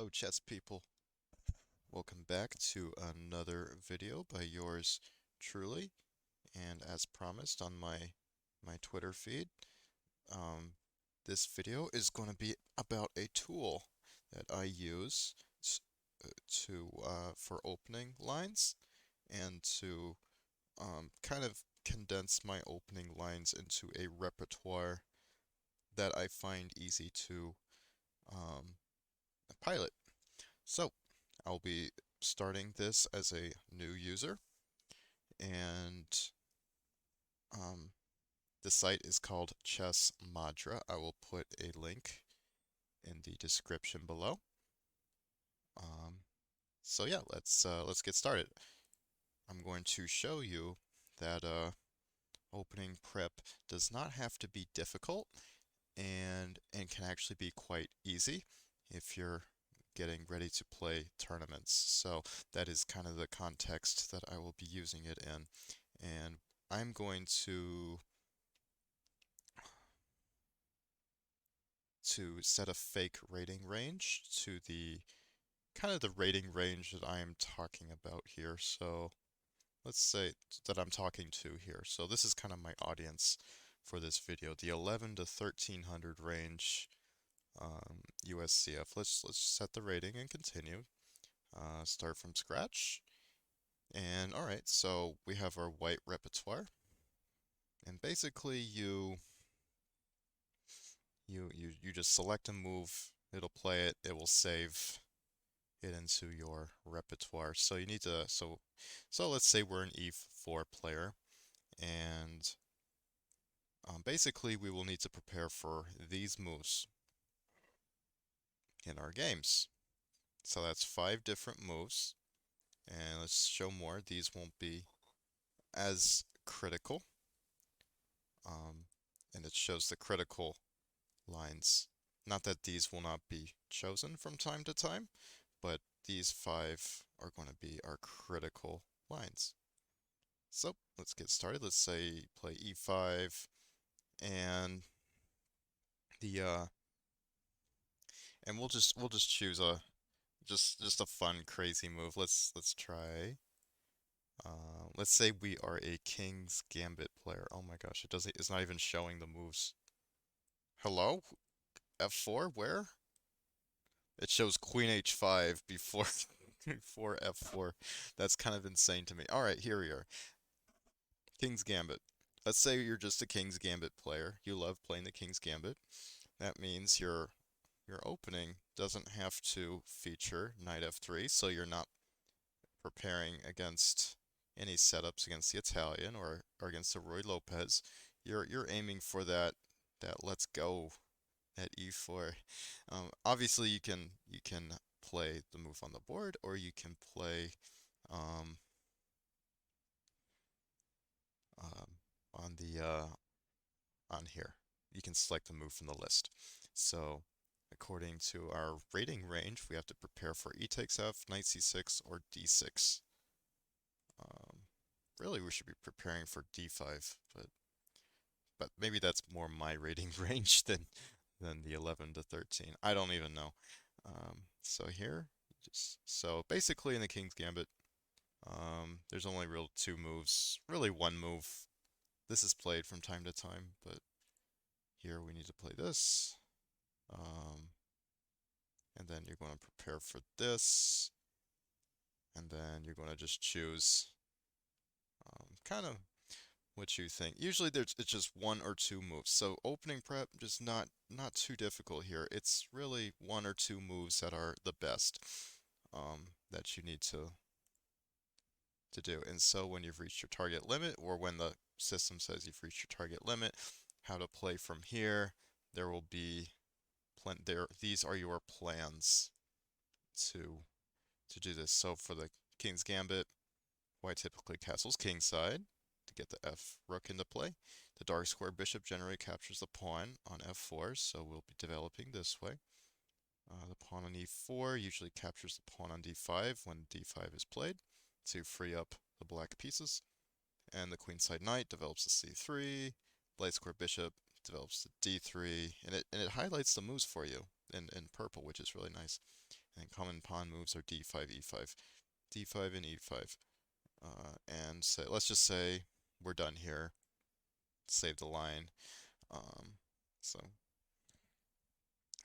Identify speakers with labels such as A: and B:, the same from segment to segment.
A: Hello, chess people. Welcome back to another video by yours truly. And as promised on my Twitter feed, um, this video is going to be about a tool that I use to for opening lines and to kind of condense my opening lines into a repertoire that I find easy to um, pilot. So, I'll be starting this as a new user, and um, the site is called Chess Madra. I will put a link in the description below. Um, so yeah, let's get started. I'm going to show you that opening prep does not have to be difficult and can actually be quite easy if you're getting ready to play tournaments. So that is kind of the context that I will be using it in. And I'm going to set a fake rating range to the kind of the rating range that I am talking about here. So let's say that I'm talking to here. So this is kind of my audience for this video, the 11 to 1300 range USCF. Let's set the rating and continue. Start from scratch. And all right, so we have our white repertoire. And basically you just select a move, it'll play it, it will save it into your repertoire. So you need to so let's say we're an E4 player and basically we will need to prepare for these moves in our games. So that's 5 different moves. And let's show more. These won't be as critical. Um, and it shows the critical lines. Not that these will not be chosen from time to time, but these 5 are going to be our critical lines. So let's get started. Let's say play e5 and the and we'll just choose a just a fun crazy move. Let's try let's say we are a King's Gambit player. Oh my gosh, it's not even showing the moves. Hello? F4? Where? It shows Queen H5 before before F4. That's kind of insane to me. All right, here we are. King's Gambit. Let's say you're just a King's Gambit player. You love playing the King's Gambit. That means your opening doesn't have to feature knight f3, so you're not preparing against any setups against the Italian or against the Roy Lopez. You're aiming for that let's go at e4. Obviously, you can play the move on the board, or you can play um, um, on the on here. You can select the move from the list. So, according to our rating range, we have to prepare for e takes f, knight c6, or d6. Um, Really, we should be preparing for d5, but maybe that's more my rating range than the 11 to 13. I don't even know. So here, so basically in the King's Gambit, there's only real 2 moves, really 1 move. This is played from time to time, but here we need to play this. Um, and then you're going to prepare for this, and then you're going to just choose kind of what you think. Usually it's just 1 or 2 moves. So opening prep just not too difficult here. It's really 1 or 2 moves that are the best that you need to do. And so when you've reached your target limit, or when the system says you've reached your target limit, how to play from here, there will be these are your plans to to do this. So for the King's Gambit, white typically castles kingside to get the F rook into play. The dark square bishop generally captures the pawn on F4, so we'll be developing this way. The pawn on E4 usually captures the pawn on D5 when D5 is played to free up the black pieces. And the queenside knight develops the C3, light square bishop develops the D3, and it highlights the moves for you in purple, which is really nice. And common pawn moves are d5, e5, d5 and e5. And say, let's just say we're done here. Save the line. Um, so,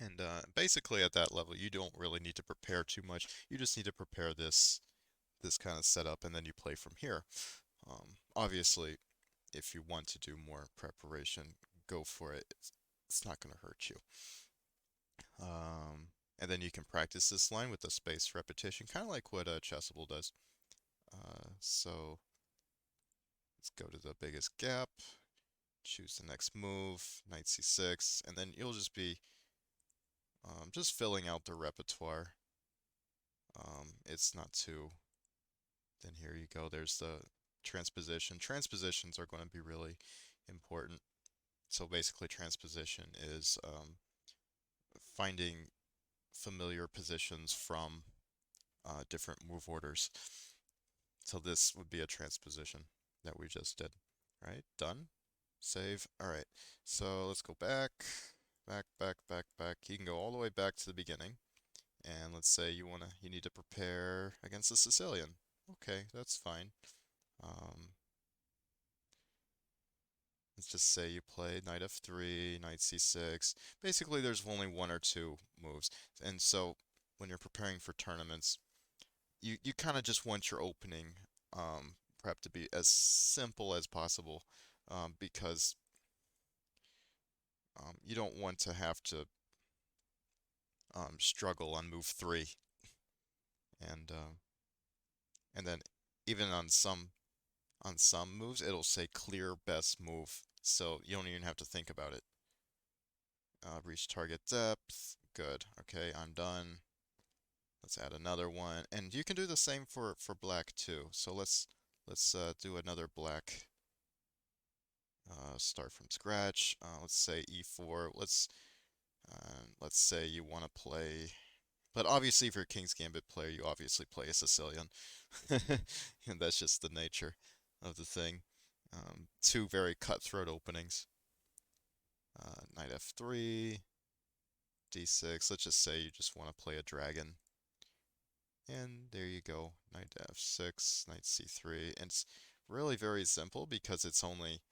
A: and basically at that level, you don't really need to prepare too much. You just need to prepare this kind of setup, and then you play from here. Obviously, if you want to do more preparation, go for it. It's not going to hurt you. And then you can practice this line with the spaced repetition, kind of like what Chessable does. So let's go to the biggest gap, choose the next move, knight c6, and then you'll just be just filling out the repertoire. It's not too. Then here you go. There's the transposition. Transpositions are going to be really important. So basically, transposition is finding familiar positions from different move orders. So this would be a transposition that we just did. All right, done. Save. All right, so let's go back, back. You can go all the way back to the beginning. And let's say you need to prepare against the Sicilian. Okay, that's fine. Um, let's just say you play knight f3, knight c6. Basically, there's only one or two moves. And so when you're preparing for tournaments, you kind of just want your opening prep to be as simple as possible because you don't want to have to struggle on move 3 and and then even on some moves it'll say clear best move, so you don't even have to think about it. Reach target depth, good. Okay, I'm done. Let's add another one, and you can do the same for black too. So let's do another black. Start from scratch. Let's say e4. Let's say you want to play, but obviously if you're a King's Gambit player, you obviously play a Sicilian, and that's just the nature of the thing. Two very cutthroat openings. Knight f3, d6. Let's just say you just want to play a dragon. And there you go, knight f6, knight c3. And it's really very simple because it's only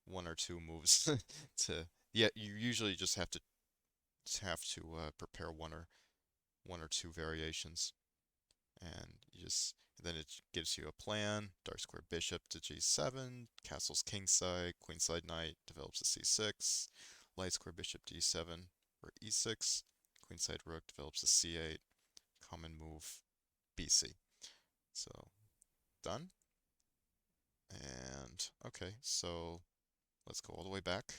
A: one or two moves to. Yeah, you usually just have to prepare one or two variations, and you just then it gives you a plan. Dark square bishop to g7, castles kingside, queenside knight develops a c6, light square bishop d7 or e6, queenside rook develops a c8, common move bc. So done. And okay, so let's go all the way back,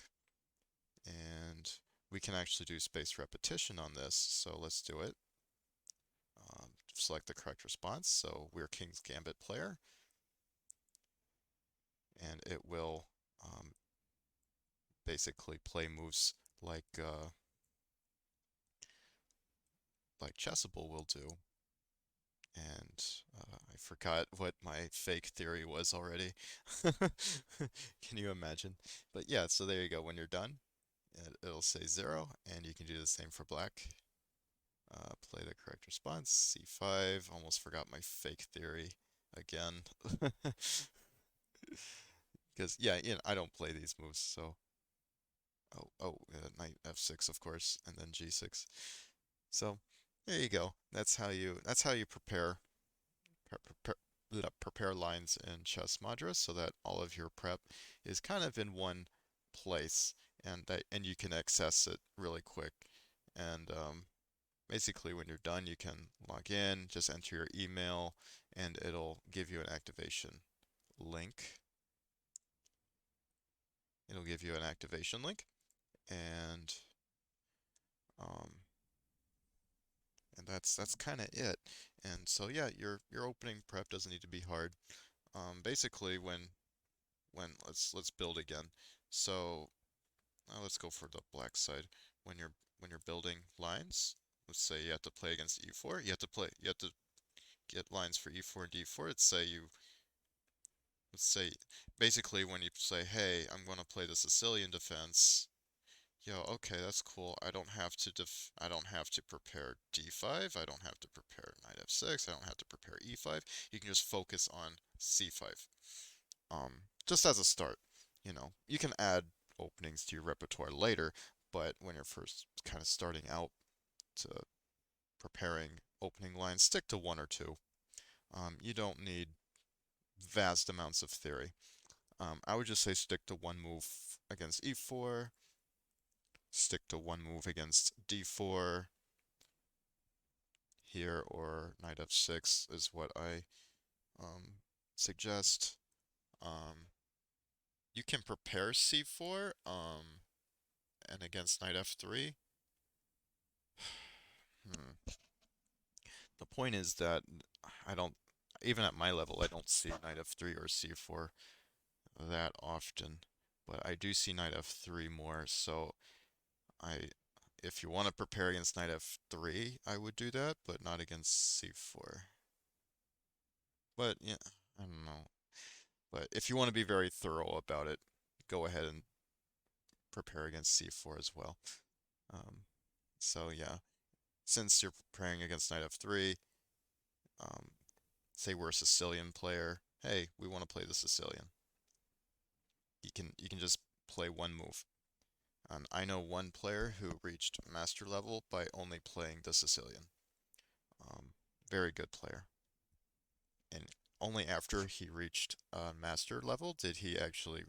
A: and we can actually do spaced repetition on this. So let's do it. Select the correct response. So we're King's Gambit player, and it will basically play moves like Chessable will do. And I forgot what my fake theory was already. Can you imagine? But yeah, so there you go. When you're done, it'll say 0, and you can do the same for black. Play the correct response, c5. Almost forgot my fake theory again. Because, yeah, I don't play these moves, so. Knight f6, of course, and then g6. So, there you go. That's how you prepare lines in Chess Madras so that all of your prep is kind of in one place, and you can access it really quick. And basically, when you're done, you can log in, just enter your email, and it'll give you an activation link. It'll give you an activation link, and um, that's kind of it. And so yeah, your opening prep doesn't need to be hard. Basically, when let's build again. So let's go for the black side. When you're building lines, let's say you have to play against e4. You have to get lines for e4 and d4. Let's say basically when you say, hey, I'm going to play the Sicilian defense, Yo, okay, that's cool. I don't have to prepare d5. I don't have to prepare knight f6. I don't have to prepare e5. You can just focus on c5. Just as a start, you can add openings to your repertoire later, but when you're first kind of starting out to preparing opening lines, stick to one or two. You don't need vast amounts of theory. I would just say stick to one move against e4, stick to one move against d4 here, or knight f6 is what I suggest. Um, you can prepare c4 and against knight f3. Hmm. The point is that I don't, even at my level, I don't see knight f3 or c4 that often, but I do see knight f3 more, so I, if you want to prepare against knight f3, I would do that, but not against c4. But yeah, I don't know. But if you want to be very thorough about it, go ahead and prepare against c4 as well. Um, so yeah, since you're preparing against knight f3, um, say we're a Sicilian player, hey, we want to play the Sicilian. You can just play one move. And I know one player who reached master level by only playing the Sicilian. Um, Very good player. And only after he reached master level did he actually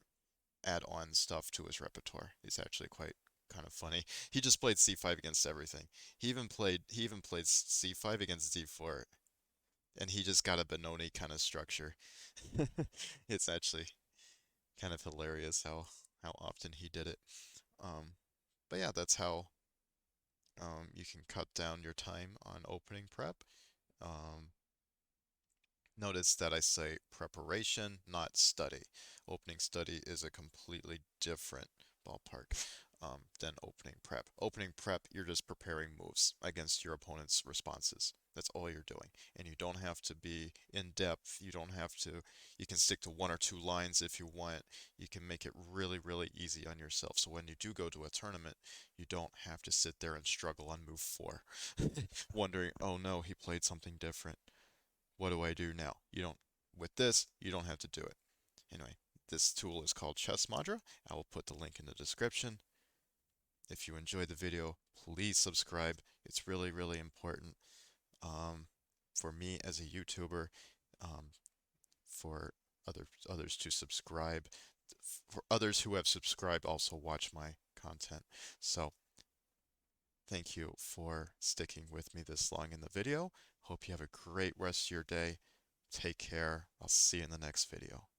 A: add on stuff to his repertoire. It's actually quite kind of funny. He just played c5 against everything. He even played c5 against d4, and he just got a Benoni kind of structure. It's actually kind of hilarious how often he did it. Um, but yeah, that's how you can cut down your time on opening prep. Um, Notice that I say preparation, not study. Opening study is a completely different ballpark than opening prep. Opening prep, you're just preparing moves against your opponent's responses. That's all you're doing. And you don't have to be in depth. You can stick to one or two lines if you want. You can make it really, really easy on yourself. So when you do go to a tournament, you don't have to sit there and struggle on move four, wondering, oh no, he played something different. What do I do now? With this, you don't have to do it. Anyway, this tool is called Chess Madra. I will put the link in the description. If you enjoyed the video, please subscribe. It's really, really important um, for me as a YouTuber, um, for others to subscribe, for others who have subscribed also watch my content. So thank you for sticking with me this long in the video. Hope you have a great rest of your day. Take care. I'll see you in the next video.